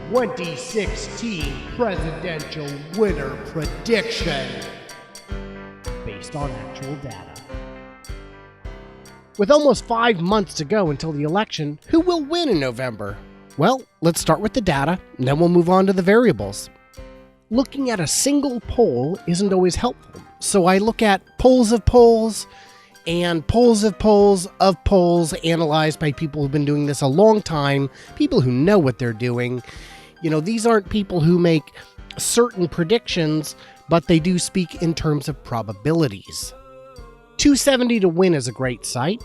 2016 presidential winner prediction based on actual data. With almost 5 months to go until the election, who will win in November? Well, let's start with the data, and then we'll move on to the variables. Looking at a single poll isn't always helpful, so I look at polls of polls and polls of polls of polls analyzed by people who've been doing this a long time, people who know what they're doing. You know, these aren't people who make certain predictions, but they do speak in terms of probabilities. 270 to Win is a great site.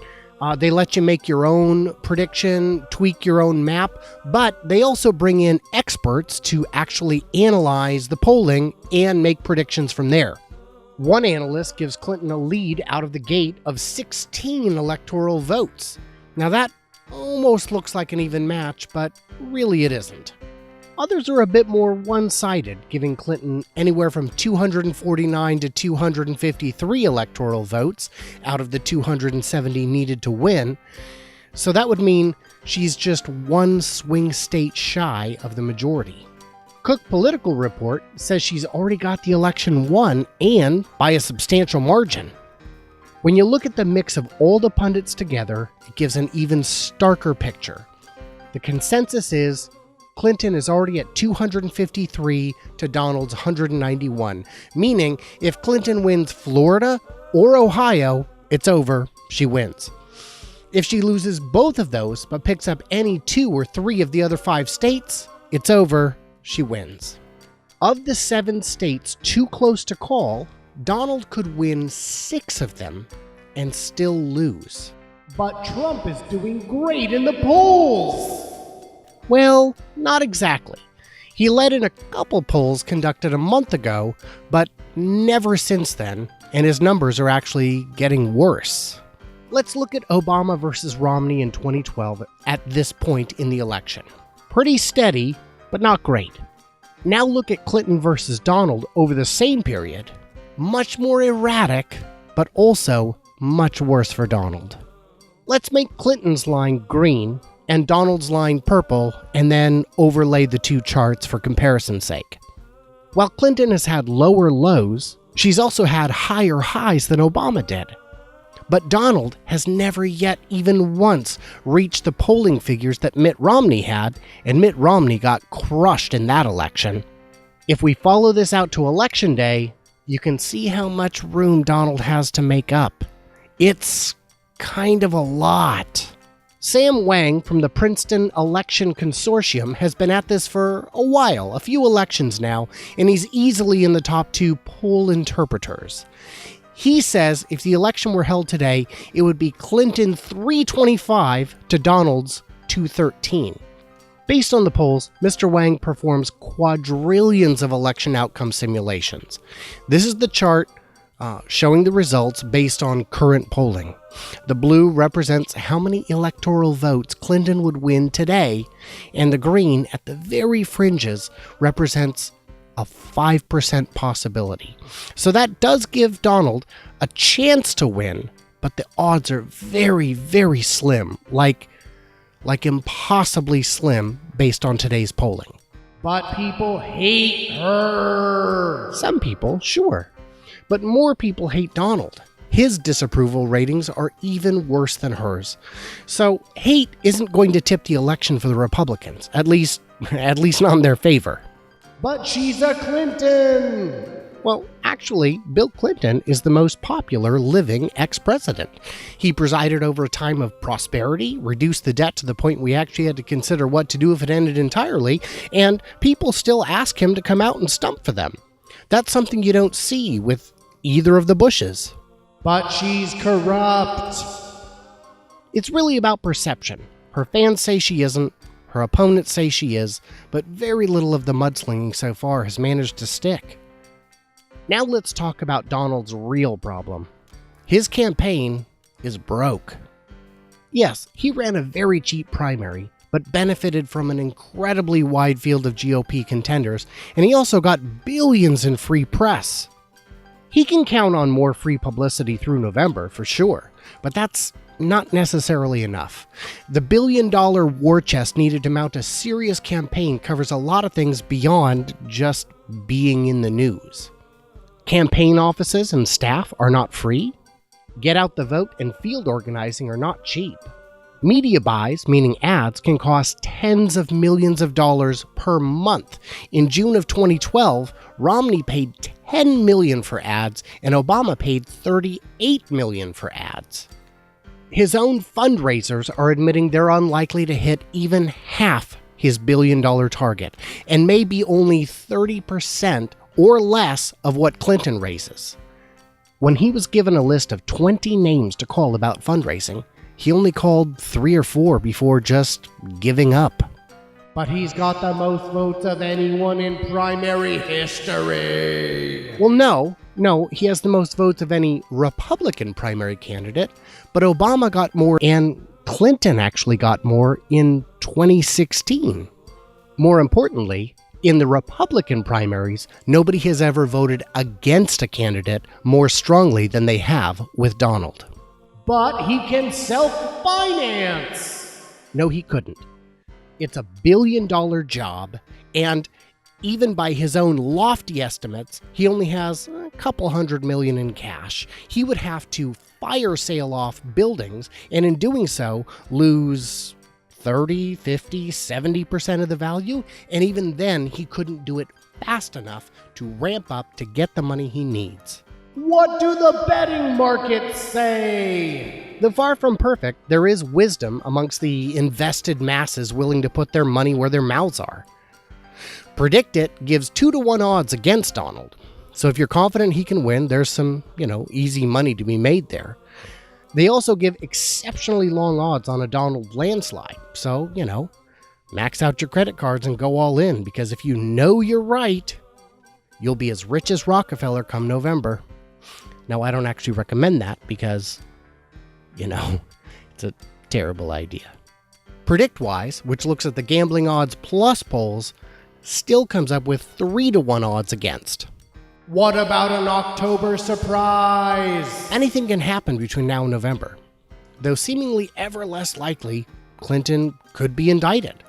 They let you make your own prediction, tweak your own map, but they also bring in experts to actually analyze the polling and make predictions from there. One analyst gives Clinton a lead out of the gate of 16 electoral votes. Now that almost looks like an even match, but really it isn't. Others are a bit more one-sided, giving Clinton anywhere from 249 to 253 electoral votes out of the 270 needed to win. So that would mean she's just one swing state shy of the majority. Cook Political Report says she's already got the election won, and by a substantial margin. When you look at the mix of all the pundits together, it gives an even starker picture. The consensus is Clinton is already at 253 to Donald's 191, meaning if Clinton wins Florida or Ohio, it's over, she wins. If she loses both of those but picks up any 2 or 3 of the other 5 states, it's over, she wins. Of the 7 states too close to call, Donald could win 6 of them and still lose. But Trump is doing great in the polls! Well, not exactly. He led in a couple polls conducted a month ago, but never since then, and his numbers are actually getting worse. Let's look at Obama versus Romney in 2012 at this point in the election. Pretty steady, but not great. Now look at Clinton versus Donald over the same period. Much more erratic, but also much worse for Donald. Let's make Clinton's line green and Donald's line purple, and then overlay the 2 charts for comparison's sake. While Clinton has had lower lows, she's also had higher highs than Obama did. But Donald has never yet even once reached the polling figures that Mitt Romney had, and Mitt Romney got crushed in that election. If we follow this out to Election Day, you can see how much room Donald has to make up. It's kind of a lot. Sam Wang from the Princeton Election Consortium has been at this for a while, a few elections now, and he's easily in the top 2 poll interpreters. He says if the election were held today, it would be Clinton 325 to Donald's 213. Based on the polls, Mr. Wang performs quadrillions of election outcome simulations. This is the chart showing the results based on current polling. The blue represents how many electoral votes Clinton would win today, and the green at the very fringes represents a 5% possibility. So that does give Donald a chance to win, but the odds are very, very slim, like impossibly slim based on today's polling. But people hate her. Some people, sure. But more people hate Donald. His disapproval ratings are even worse than hers. So hate isn't going to tip the election for the Republicans, at least not in their favor. But she's a Clinton! Well, actually, Bill Clinton is the most popular living ex-president. He presided over a time of prosperity, reduced the debt to the point we actually had to consider what to do if it ended entirely, and people still ask him to come out and stump for them. That's something you don't see with either of the Bushes. But she's corrupt. It's really about perception. Her fans say she isn't, her opponents say she is, but very little of the mudslinging so far has managed to stick. Now let's talk about Donald's real problem. His campaign is broke. Yes, he ran a very cheap primary, but benefited from an incredibly wide field of GOP contenders, and he also got billions in free press. He can count on more free publicity through November, for sure, but that's not necessarily enough. The billion-dollar war chest needed to mount a serious campaign covers a lot of things beyond just being in the news. Campaign offices and staff are not free. Get out the vote and field organizing are not cheap. Media buys, meaning ads, can cost tens of millions of dollars per month. In June of 2012, Romney paid $10 million for ads, and Obama paid $38 million for ads. His own fundraisers are admitting they're unlikely to hit even half his billion-dollar target, and maybe only 30% or less of what Clinton raises. When he was given a list of 20 names to call about fundraising, he only called 3 or 4 before just giving up. But he's got the most votes of anyone in primary history. Well, no, he has the most votes of any Republican primary candidate, but Obama got more and Clinton actually got more in 2016. More importantly, in the Republican primaries, nobody has ever voted against a candidate more strongly than they have with Donald. But he can self-finance! No, he couldn't. It's a billion-dollar job, and even by his own lofty estimates, he only has a couple $100 million in cash. He would have to fire sale off buildings, and in doing so, lose 30, 50, 70% of the value, and even then, he couldn't do it fast enough to ramp up to get the money he needs. What do the betting markets say? Though far from perfect, there is wisdom amongst the invested masses willing to put their money where their mouths are. Predict It gives 2-to-1 odds against Donald. So if you're confident he can win, there's some, easy money to be made there. They also give exceptionally long odds on a Donald landslide. So, max out your credit cards and go all in, because if you know you're right, you'll be as rich as Rockefeller come November. Now, I don't actually recommend that because, it's a terrible idea. PredictWise, which looks at the gambling odds plus polls, still comes up with 3-to-1 odds against. What about an October surprise? Anything can happen between now and November. Though seemingly ever less likely, Clinton could be indicted.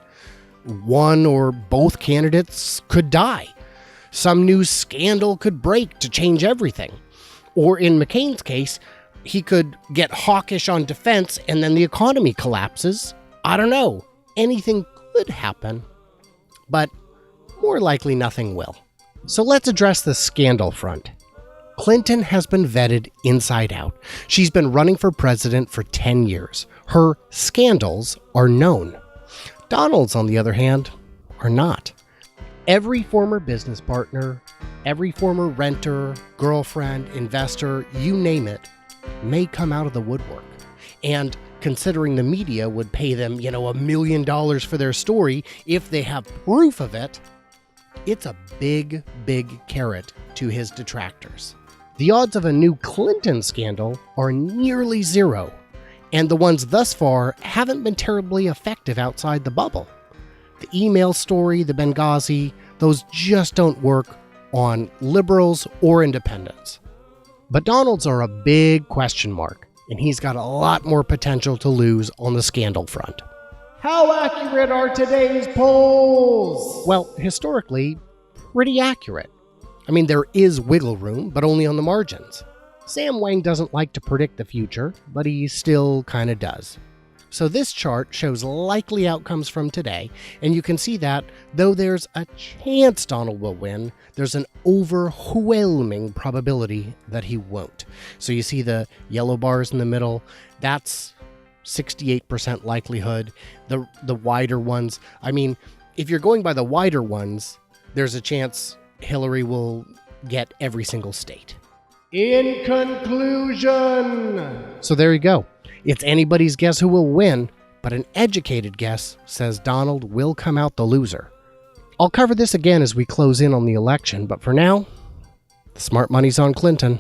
One or both candidates could die. Some new scandal could break to change everything. Or in McCain's case, he could get hawkish on defense and then the economy collapses. I don't know. Anything could happen. But more likely nothing will. So let's address the scandal front. Clinton has been vetted inside out. She's been running for president for 10 years. Her scandals are known. Donald's, on the other hand, are not. Every former business partner, every former renter, girlfriend, investor, you name it, may come out of the woodwork. And considering the media would pay them, $1 million for their story if they have proof of it, it's a big, big carrot to his detractors. The odds of a new Clinton scandal are nearly zero, and the ones thus far haven't been terribly effective outside the bubble. The email story, the Benghazi, those just don't work on liberals or independents. But Donald's are a big question mark, and he's got a lot more potential to lose on the scandal front. How accurate are today's polls? Well, historically, pretty accurate. There is wiggle room, but only on the margins. Sam Wang doesn't like to predict the future, but he still kind of does. So this chart shows likely outcomes from today, and you can see that, though there's a chance Donald will win, there's an overwhelming probability that he won't. So you see the yellow bars in the middle, that's 68% likelihood. The wider ones, if you're going by the wider ones, there's a chance Hillary will get every single state. In conclusion! So there you go. It's anybody's guess who will win, but an educated guess says Donald will come out the loser. I'll cover this again as we close in on the election, but for now, the smart money's on Clinton.